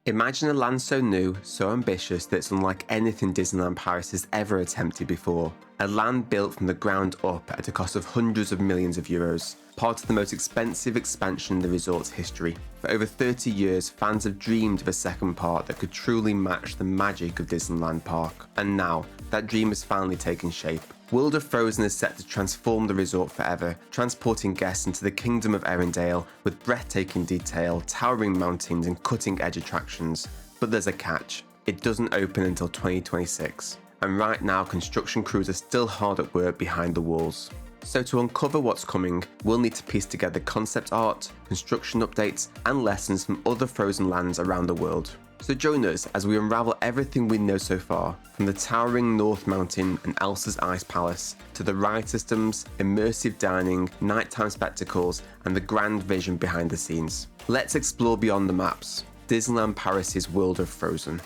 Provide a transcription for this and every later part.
Imagine a land so new, so ambitious that it's unlike anything Disneyland Paris has ever attempted before. A land built from the ground up at a cost of hundreds of millions of euros, part of the most expensive expansion in the resort's history. For over 30 years, fans have dreamed of a second part that could truly match the magic of Disneyland Park. And now, that dream has finally taken shape. World of Frozen is set to transform the resort forever, transporting guests into the kingdom of Arendelle with breathtaking detail, towering mountains and cutting-edge attractions. But there's a catch. It doesn't open until 2026. And right now, construction crews are still hard at work behind the walls. So to uncover what's coming, we'll need to piece together concept art, construction updates, and lessons from other Frozen lands around the world. So join us as we unravel everything we know so far, from the towering North Mountain and Elsa's Ice Palace, to the ride systems, immersive dining, nighttime spectacles, and the grand vision behind the scenes. Let's explore beyond the maps, Disneyland Paris' world of Frozen.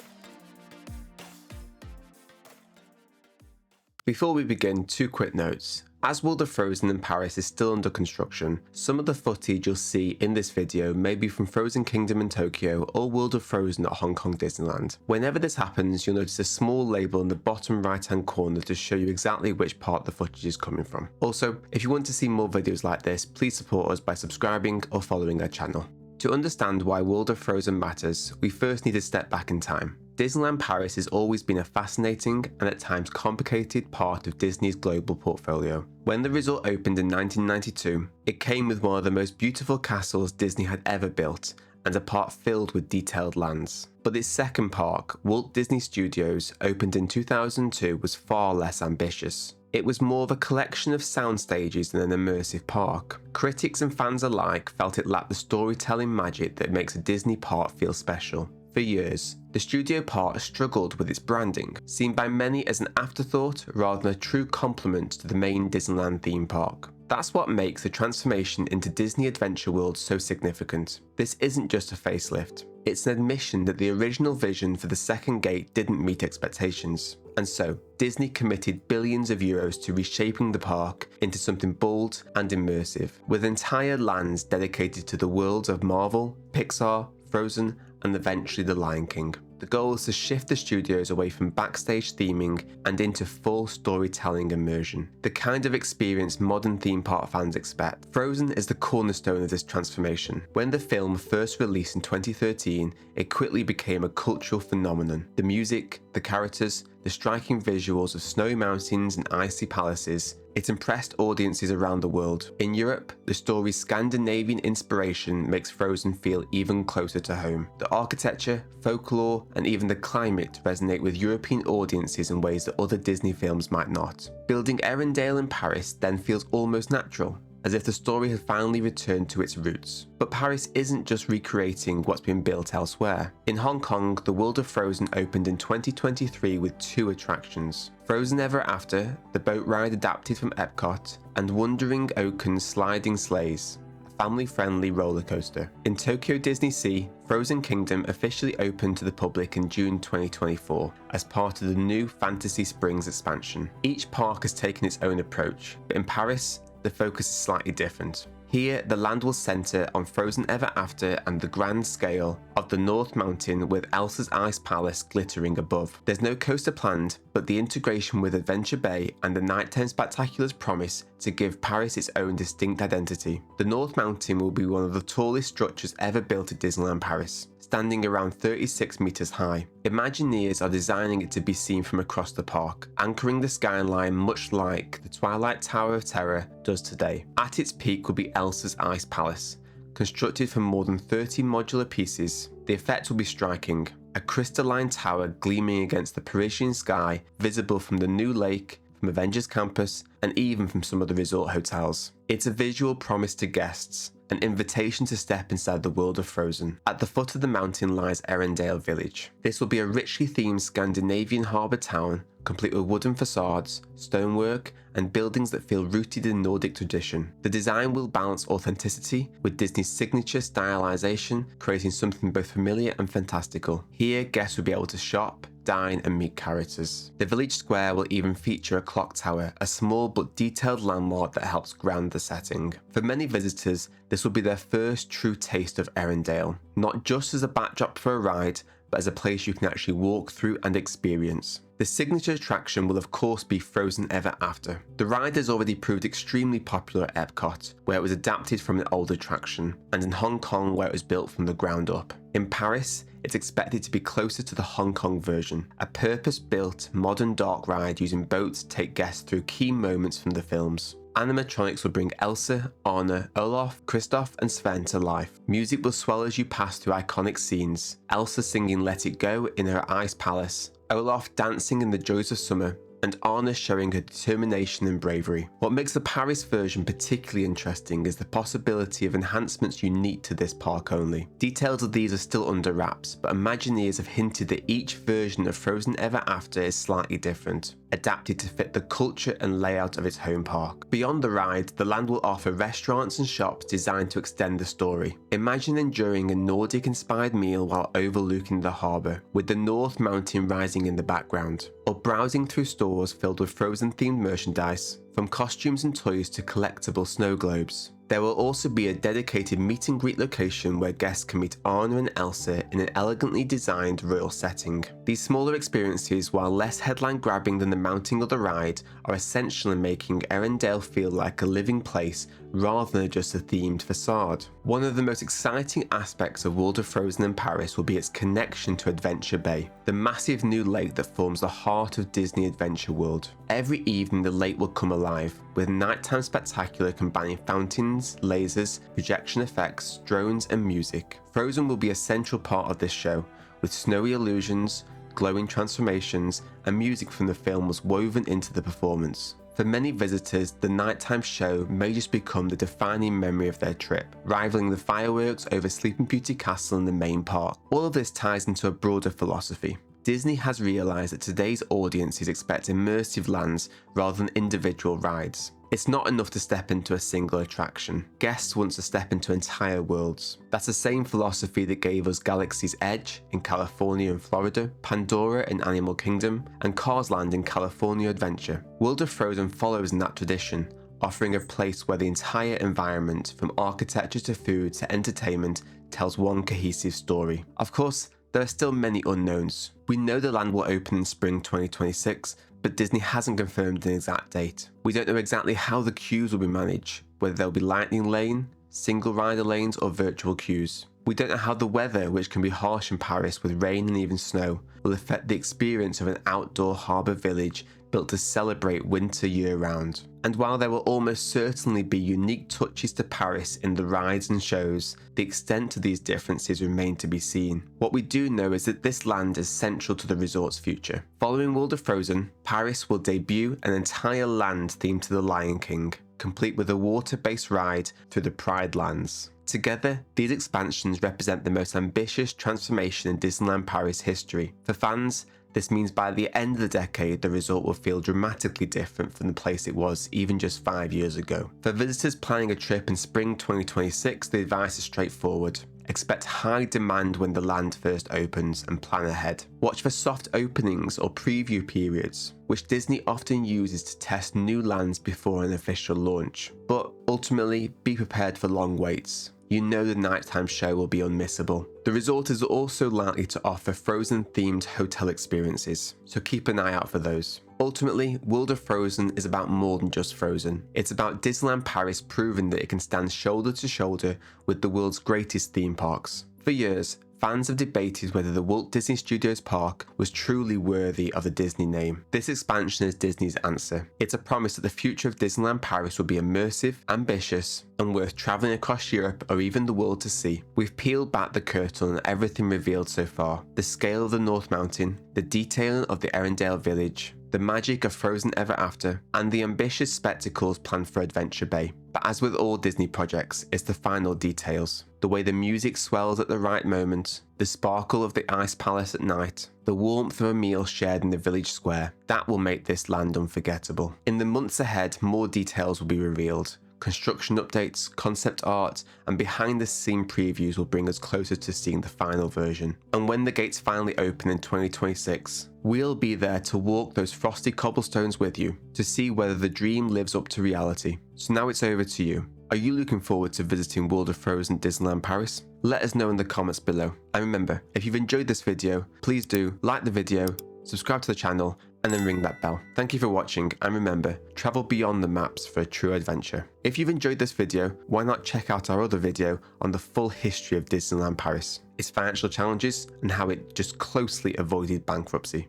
Before we begin, two quick notes. As World of Frozen in Paris is still under construction, some of the footage you'll see in this video may be from Frozen Kingdom in Tokyo or World of Frozen at Hong Kong Disneyland. Whenever this happens, you'll notice a small label in the bottom right hand corner to show you exactly which part the footage is coming from. Also, if you want to see more videos like this, please support us by subscribing or following our channel. To understand why World of Frozen matters, we first need to step back in time. Disneyland Paris has always been a fascinating and at times complicated part of Disney's global portfolio. When the resort opened in 1992, it came with one of the most beautiful castles Disney had ever built, and a park filled with detailed lands. But its second park, Walt Disney Studios, opened in 2002, was far less ambitious. It was more of a collection of sound stages than an immersive park. Critics and fans alike felt it lacked the storytelling magic that makes a Disney park feel special. For years, the studio park struggled with its branding, seen by many as an afterthought rather than a true complement to the main Disneyland theme park. That's what makes the transformation into Disney Adventure World so significant. This isn't just a facelift, it's an admission that the original vision for the second gate didn't meet expectations. And so, Disney committed billions of euros to reshaping the park into something bold and immersive, with entire lands dedicated to the worlds of Marvel, Pixar, Frozen, and eventually The Lion King. The goal is to shift the studios away from backstage theming and into full storytelling immersion, the kind of experience modern theme park fans expect. Frozen is the cornerstone of this transformation. When the film first released in 2013, it quickly became a cultural phenomenon. The music, the characters, the striking visuals of snowy mountains and icy palaces, it impressed audiences around the world. In Europe, the story's Scandinavian inspiration makes Frozen feel even closer to home. The architecture, folklore, and even the climate resonate with European audiences in ways that other Disney films might not. Building Arendelle in Paris then feels almost natural, as if the story had finally returned to its roots. But Paris isn't just recreating what's been built elsewhere. In Hong Kong, the World of Frozen opened in 2023 with two attractions: Frozen Ever After, the boat ride adapted from Epcot, and Wandering Oaken's Sliding Sleighs, a family-friendly roller coaster. In Tokyo DisneySea, Frozen Kingdom officially opened to the public in June 2024 as part of the new Fantasy Springs expansion. Each park has taken its own approach, but in Paris, the focus is slightly different. Here, the land will centre on Frozen Ever After and the grand scale of the North Mountain with Elsa's Ice Palace glittering above. There's no coaster planned, but the integration with Adventure Bay and the Nighttime Spectaculars promise to give Paris its own distinct identity. The North Mountain will be one of the tallest structures ever built at Disneyland Paris, standing around 36 meters high. Imagineers are designing it to be seen from across the park, anchoring the skyline much like the Twilight Tower of Terror does today. At its peak will be Elsa's Ice Palace. Constructed from more than 30 modular pieces, the effect will be striking. A crystalline tower gleaming against the Parisian sky, visible from the new lake, from Avengers Campus, and even from some of the resort hotels. It's a visual promise to guests, an invitation to step inside the world of Frozen. At the foot of the mountain lies Arendelle Village. This will be a richly themed Scandinavian harbour town, complete with wooden facades, stonework, and buildings that feel rooted in Nordic tradition. The design will balance authenticity with Disney's signature stylization, creating something both familiar and fantastical. Here, guests will be able to shop, dine and meet characters. The village square will even feature a clock tower, a small but detailed landmark that helps ground the setting. For many visitors, this will be their first true taste of Arendelle, not just as a backdrop for a ride, but as a place you can actually walk through and experience. The signature attraction will of course be Frozen Ever After. The ride has already proved extremely popular at Epcot, where it was adapted from an old attraction, and in Hong Kong where it was built from the ground up. In Paris, it's expected to be closer to the Hong Kong version, a purpose-built, modern dark ride using boats to take guests through key moments from the films. Animatronics will bring Elsa, Anna, Olaf, Kristoff and Sven to life. Music will swell as you pass through iconic scenes. Elsa singing Let It Go in her ice palace, Olaf dancing in the joys of summer, and Anna showing her determination and bravery. What makes the Paris version particularly interesting is the possibility of enhancements unique to this park only. Details of these are still under wraps, but Imagineers have hinted that each version of Frozen Ever After is slightly different, adapted to fit the culture and layout of its home park. Beyond the ride, the land will offer restaurants and shops designed to extend the story. Imagine enjoying a Nordic-inspired meal while overlooking the harbour, with the North Mountain rising in the background, or browsing through stores filled with Frozen-themed merchandise, from costumes and toys to collectible snow globes. There will also be a dedicated meet and greet location where guests can meet Anna and Elsa in an elegantly designed royal setting. These smaller experiences, while less headline grabbing than the mounting or the ride, are essential in making Arendelle feel like a living place rather than just a themed facade. One of the most exciting aspects of World of Frozen in Paris will be its connection to Adventure Bay, the massive new lake that forms the heart of Disney Adventure World. Every evening the lake will come alive, with nighttime spectacular combining fountains, lasers, projection effects, drones and music. Frozen will be a central part of this show, with snowy illusions, glowing transformations, and music from the film was woven into the performance. For many visitors, the nighttime show may just become the defining memory of their trip, rivaling the fireworks over Sleeping Beauty Castle in the main park. All of this ties into a broader philosophy. Disney has realised that today's audiences expect immersive lands rather than individual rides. It's not enough to step into a single attraction. Guests want to step into entire worlds. That's the same philosophy that gave us Galaxy's Edge in California and Florida, Pandora in Animal Kingdom, and Cars Land in California Adventure. World of Frozen follows in that tradition, offering a place where the entire environment, from architecture to food to entertainment, tells one cohesive story. Of course, there are still many unknowns. We know the land will open in spring 2026, but Disney hasn't confirmed an exact date. We don't know exactly how the queues will be managed, whether they'll be lightning lane, single rider lanes or virtual queues. We don't know how the weather, which can be harsh in Paris with rain and even snow, will affect the experience of an outdoor harbour village built to celebrate winter year-round. And while there will almost certainly be unique touches to Paris in the rides and shows, the extent to these differences remain to be seen. What we do know is that this land is central to the resort's future. Following World of Frozen, Paris will debut an entire land themed to the Lion King, complete with a water-based ride through the Pride Lands. Together, these expansions represent the most ambitious transformation in Disneyland Paris history. For fans, this means by the end of the decade, the resort will feel dramatically different from the place it was even just 5 years ago. For visitors planning a trip in spring 2026, the advice is straightforward. Expect high demand when the land first opens and plan ahead. Watch for soft openings or preview periods, which Disney often uses to test new lands before an official launch. But ultimately, be prepared for long waits. You know the nighttime show will be unmissable. The resort is also likely to offer Frozen-themed hotel experiences, so keep an eye out for those. Ultimately, World of Frozen is about more than just Frozen. It's about Disneyland Paris proving that it can stand shoulder to shoulder with the world's greatest theme parks. For years, fans have debated whether the Walt Disney Studios Park was truly worthy of the Disney name. This expansion is Disney's answer. It's a promise that the future of Disneyland Paris will be immersive, ambitious, and worth travelling across Europe or even the world to see. We've peeled back the curtain on everything revealed so far. The scale of the North Mountain, the detailing of the Arendelle Village, the magic of Frozen Ever After, and the ambitious spectacles planned for Adventure Bay. But as with all Disney projects, it's the final details. The way the music swells at the right moment, the sparkle of the Ice Palace at night, the warmth of a meal shared in the village square, that will make this land unforgettable. In the months ahead, more details will be revealed. construction updates, concept art, and behind the scene previews will bring us closer to seeing the final version. And when the gates finally open in 2026, we'll be there to walk those frosty cobblestones with you to see whether the dream lives up to reality. So now it's over to you. Are you looking forward to visiting World of Frozen Disneyland Paris? Let us know in the comments below. And remember, if you've enjoyed this video, please do like the video, subscribe to the channel, and then ring that bell. Thank you for watching, and remember, travel beyond the maps for a true adventure. If you've enjoyed this video, why not check out our other video on the full history of Disneyland Paris, its financial challenges, and how it just closely avoided bankruptcy.